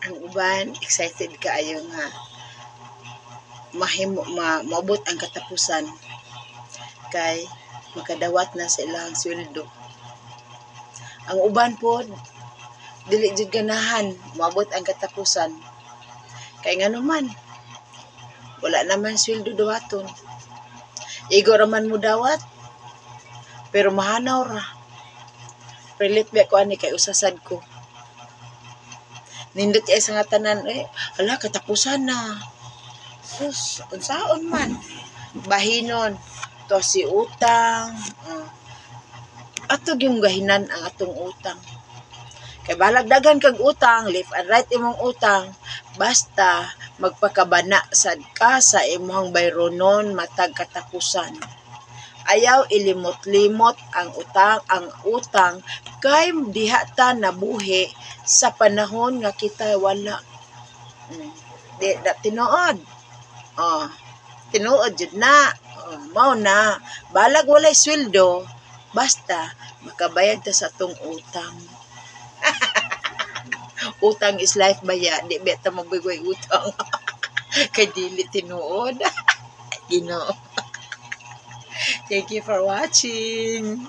ang uban excited kaayo nga maabot ang katapusan kay makadawat na sa ilang sweldo. Ang uban pod dili jud ganahan maabot ang katapusan kay ngano man wala naman sweldo dawaton. Igo raman mo dawat pero mahanaw ra. Prelit ba ko ani kay usasad ko. Nindot ay sa nga tanan ala katapusan na. Sus, unsaon man. Bahinon to si utang. Atog yung gahinan ang atong utang. Kay balagdagan kag utang, left and right imong utang, basta magpakabana sad ka sa imong bayronon matag katapusan. Ayaw ilimot-limot ang utang kay diha ta nabuhi sa panahon nga kita wala. Di tinuod. Tinuod jud na. Mao na balag walay sweldo basta makabayad ta sa atong utang. Utang is life baya, di beta magbigoy utang. Kay dili tinuod. Ginoo. Thank you for watching.